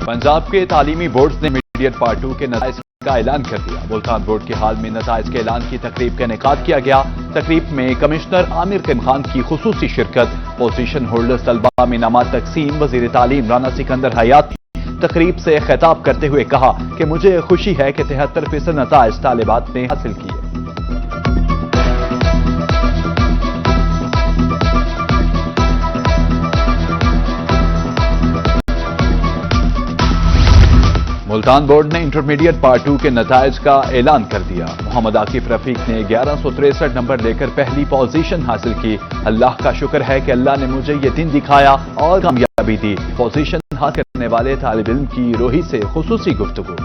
पंजाब के तालीमी बोर्ड ने इंटरमीडिएट पार्ट 2 के नतीजे का ऐलान कर दिया। मुल्तान बोर्ड के हाल में नतीजे के ऐलान की तकरीब का इनेकाद किया गया। तकरीब में कमिश्नर आमिर खान की खुसूसी शिरकत, पोजीशन होल्डर्स तलबा में इनामात तकसीम, वजीर तालीम राना सिकंदर हयात तकरीब से खिताब करते हुए कहा कि मुझे खुशी है कि 73% नतीजे तालिबात ने हासिल किए। मुल्तान बोर्ड ने इंटरमीडिएट पार्ट 2 के नतीजे का ऐलान कर दिया। मोहम्मद आकिफ रफीक ने 1163 नंबर लेकर पहली पोजीशन हासिल की। अल्लाह का शुक्र है कि अल्लाह ने मुझे ये दिन दिखाया और कामयाबी दी। पोजीशन हासिल करने वाले तालिब इल्म की रोही से खुसूसी गुफ्तगू।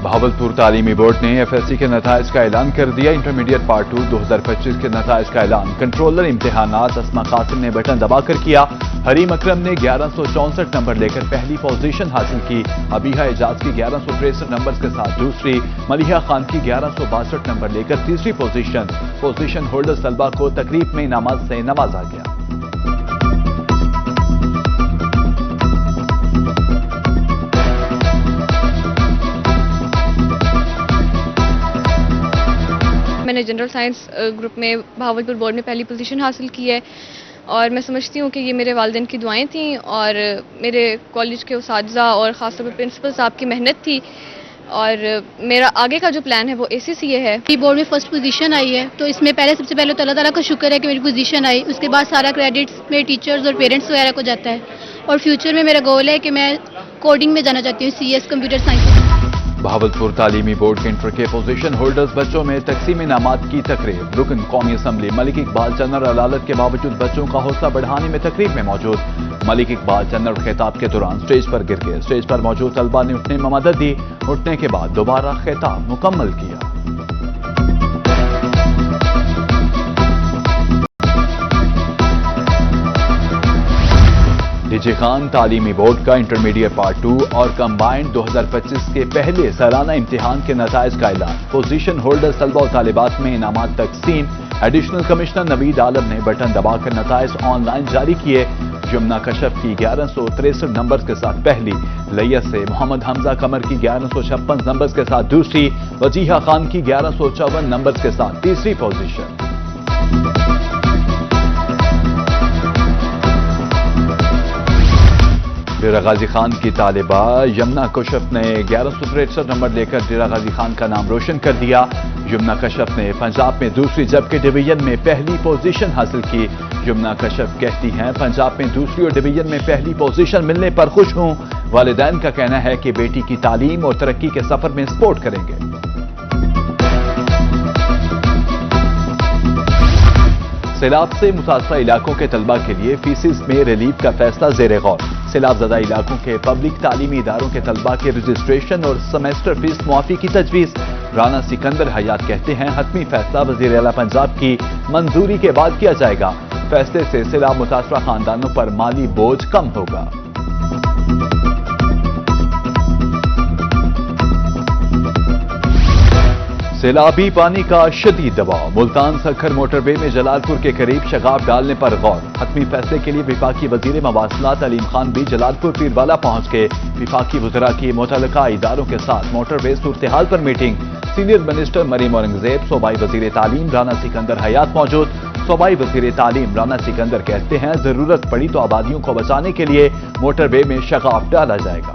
भावलपुर तालीमी बोर्ड ने एफएससी के नतीजे का ऐलान कर दिया। इंटरमीडिएट पार्ट 2 2025 के नतीजे का ऐलान कंट्रोलर इम्तिहानात अस्मा कासिम ने बटन दबाकर किया। हरीम अकरम ने 1164 नंबर लेकर पहली पोजीशन हासिल की। अबीहा एजाज की 1163 नंबर के साथ दूसरी, मलिहा खान की 1162 नंबर लेकर तीसरी पोजीशन होल्डर तलबा को तकरीब में इनामात से नवाजा गया। मैंने जनरल साइंस ग्रुप में भावलपुर बोर्ड में पहली पोजीशन हासिल की है और मैं समझती हूँ कि ये मेरे वालिदैन की दुआएं थीं और मेरे कॉलेज के उसातिज़ा और ख़ासतौर पर प्रिंसिपल साहब की मेहनत थी। और मेरा आगे का जो प्लान है वो ACCA है। बोर्ड में फर्स्ट पोजीशन आई है, तो इसमें सबसे पहले तो अल्लाह ताला का शुक्र है कि मेरी पोजीशन आई। उसके बाद सारा क्रेडिट्स मेरे टीचर्स और पेरेंट्स वगैरह को जाता है। और फ्यूचर में मेरा गोल है कि मैं कोडिंग में जाना चाहती हूँ, CS कंप्यूटर साइंस। भावलपुर तालीमी बोर्ड के इंटर के पोजीशन होल्डर्स बच्चों में तकसीम इनामात की तकरीब। रुकन कौमी असम्बली मलिक इकबाल चन्नर अदालत के बावजूद बच्चों का हौसला बढ़ाने में तकरीब में मौजूद। मलिक इकबाल चन्नर खिताब के दौरान स्टेज पर गिर गए। स्टेज पर मौजूद तलबा ने उठने में मदद दी। उठने के बाद दोबारा खिताब मुकम्मल किया। डीजे खान तालीमी बोर्ड का इंटरमीडिएट पार्ट 2 और कंबाइंड 2025 के पहले सालाना इम्तिहान के नतीजे का ऐलान। पोजीशन होल्डर तलबा और तालिबात में इनामात तकसीम। एडिशनल कमिश्नर नवीद आलम ने बटन दबाकर नतीजे ऑनलाइन जारी किए। यमुना कशफ की 1163 नंबर के साथ पहली, लैयस से मोहम्मद हमजा कमर की 1156 नंबर के साथ दूसरी, वजीहा खान की 1154 नंबर के साथ तीसरी पोजीशन। डेरा गाजी खान की तालिबा यमुना कशफ ने 1163 नंबर लेकर डेरा गाजी खान का नाम रोशन कर दिया। यमुना कशफ ने पंजाब में दूसरी जबकि डिवीजन में पहली पोजीशन हासिल की। यमुना कशफ कहती हैं, पंजाब में दूसरी और डिवीजन में पहली पोजीशन मिलने पर खुश हूं। वालिदैन का कहना है कि बेटी की तालीम और तरक्की के सफर में सपोर्ट करेंगे। सैलाब से मुतासरा इलाकों के तलबा के लिए फीसिस में रिलीफ का फैसला ज़ेर गौर। सैलाब ज़दा इलाकों के पब्लिक तालीमी इदारों के तलबा के रजिस्ट्रेशन और सेमेस्टर फीस मुआफी की तजवीज़। राना सिकंदर हयात कहते हैं, हतमी फैसला वज़ीर आला पंजाब की मंजूरी के बाद किया जाएगा। फैसले से सैलाब मुतासरा खानदानों पर माली बोझ कम होगा। सैलाबी पानी का शदीद दबाव। मुल्तान सखर मोटरवे में जलालपुर के करीब शगाफ डालने पर गौर। हतमी फैसले के लिए विफाकी वजीर मवासलात अलीम खान भी जलालपुर पीरवाला पहुंच गए। विफाकी वज़रा की मुतल्लिका इदारों के साथ मोटरवे सूरत-ए-हाल पर meeting. Senior minister Maryam Aurangzeb, सूबाई वजीर तालीम राना सिकंदर हयात मौजूद। सूबाई वजीर तालीम राना सिकंदर कहते हैं, जरूरत पड़ी तो आबादियों को बचाने के लिए मोटरवे में शगाफ डाला जाएगा।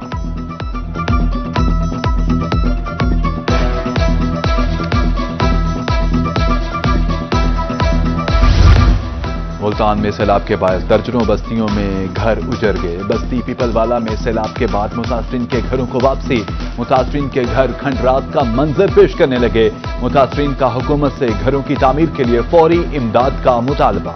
मुल्तान में सैलाब के बायस दर्जनों बस्तियों में घर उजड़ गए। बस्ती पीपलवाला में सैलाब के बाद मुतासरीन के घरों को वापसी। मुतासरीन के घर खंडरात का मंजर पेश करने लगे। मुतासरीन का हुकूमत से घरों की तामीर के लिए फौरी इमदाद का मुतालबा।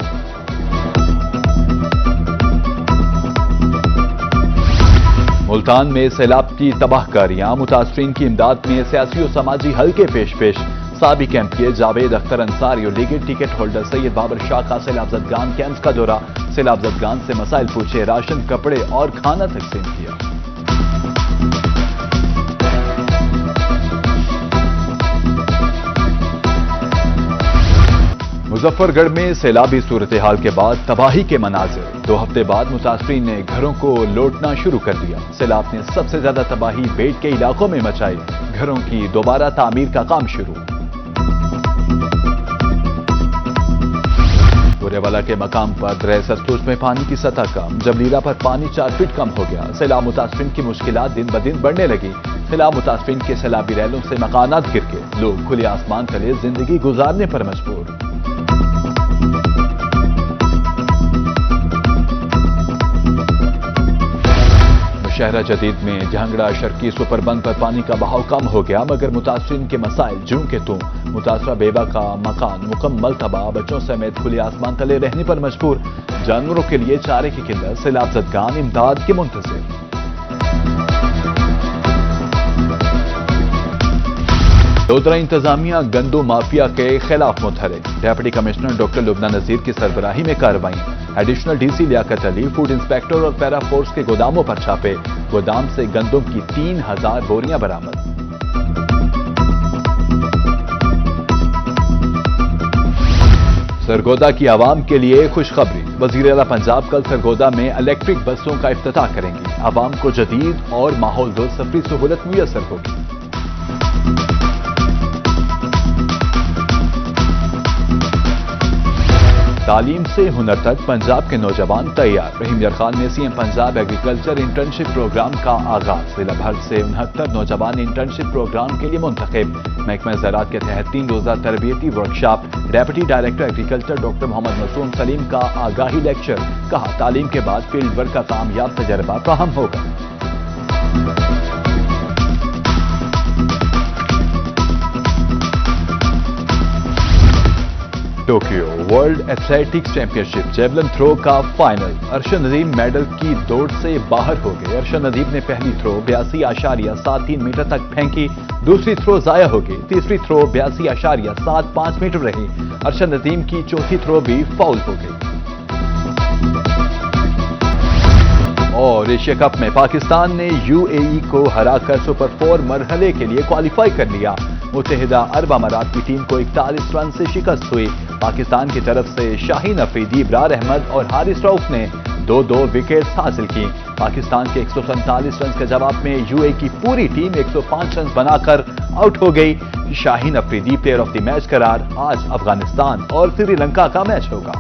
मुल्तान में सैलाब की तबाहकारियां। मुतासरीन की इमदाद में सियासी और समाजी हल के पेश। साबिक MP जावेद अख्तर अंसारी और legal ticket holder Syed Babar Shah का सैलाबजदगान कैंप्स का दौरा। सैलाबजदगान से मसाइल पूछे, राशन, कपड़े और खाना तकसीम किया। मुजफ्फरगढ़ में सैलाबी सूरत-ए-हाल के बाद तबाही के मनाजिर। 2 हफ्ते बाद मुतासरीन ने घरों को लौटना शुरू कर दिया। सैलाब ने सबसे ज्यादा तबाही बेट के इलाकों में मचाई। घरों की दोबारा तामीर का काम शुरू। बुरेवाला के मकाम पर दरिया सतलुज में पानी की सतह कम। जबलीरा पर पानी 4 फीट कम हो गया। सैलाब मुतासरीन की मुश्किलात दिन ब दिन बढ़ने लगी। सैलाब मुतासरीन के सैलाबी रैलों से मकानात गिर गए। लोग खुले आसमान तले जिंदगी गुजारने पर मजबूर। शहरा जदीद में जहांगड़ा शर्की सुपर बंद पर पानी का बहाव कम हो गया, मगर मुतासरीन के मसाइल जूं के तूं। मुतासरा बेबा का मकान मुकम्मल तबाह, बच्चों समेत खुले आसमान तले रहने पर मजबूर। जानवरों के लिए चारे की किल्लत, सैलाब ज़दगान इमदाद के मुंतज़िर। लोधरा इंतजामिया गंदो माफिया के खिलाफ मुतहरिक। Deputy commissioner doctor Lubna Nazir की सरबराही में कार्रवाई। Additional DC Liaquat Ali, food inspector और पैरा फोर्स के गोदामों पर छापे। गोदाम से गंदम की 3000 बोरियां बरामद। सरगोदा की आवाम के लिए खुशखबरी। वजीर आला पंजाब कल सरगोदा में इलेक्ट्रिक बसों का इफ्तिताह करेंगी। आवाम को जदीद और माहौलदोल सफरी सहूलत मुयसर होगी। तालीम से हुनर तक पंजाब के नौजवान तैयार। रहीम यार खान में CM Punjab agriculture internship program का आगाज। जिला भर से 69 नौजवान इंटर्नशिप प्रोग्राम के लिए मुंतखब। महकमा ज़राअत के तहत 3 रोज़ा तरबियती workshop. Deputy director agriculture doctor Mohammad Masoom Saleem का आगाही लेक्चर। कहा, तालीम के बाद फील्ड वर्क का कामयाब तजर्बा फराहम होगा। Tokyo world athletics championship javelin throw का फाइनल। अरशद नदीम मेडल की दौड़ से बाहर हो गए। अरशद नदीम ने पहली थ्रो 82.73 मीटर तक फेंकी। दूसरी थ्रो जाया हो गई। तीसरी थ्रो 82.75 मीटर रही। अरशद नदीम की चौथी थ्रो भी फाउल हो गई। और एशिया कप में पाकिस्तान ने यूएई को हराकर सुपर 4 मरहले के लिए क्वालिफाई कर लिया। मुत्तहिदा अरब अमारात की टीम को 41 रन से शिकस्त हुई। पाकिस्तान की तरफ से शाहीन अफरीदी, इब्रार अहमद और हारिस रऊफ ने 2-2 विकेट्स हासिल की। पाकिस्तान के 147 रन के जवाब में यूएई की पूरी टीम 105 रन बनाकर आउट हो गई। Shaheen Afridi player of the match करार। आज अफगानिस्तान और श्रीलंका का मैच होगा।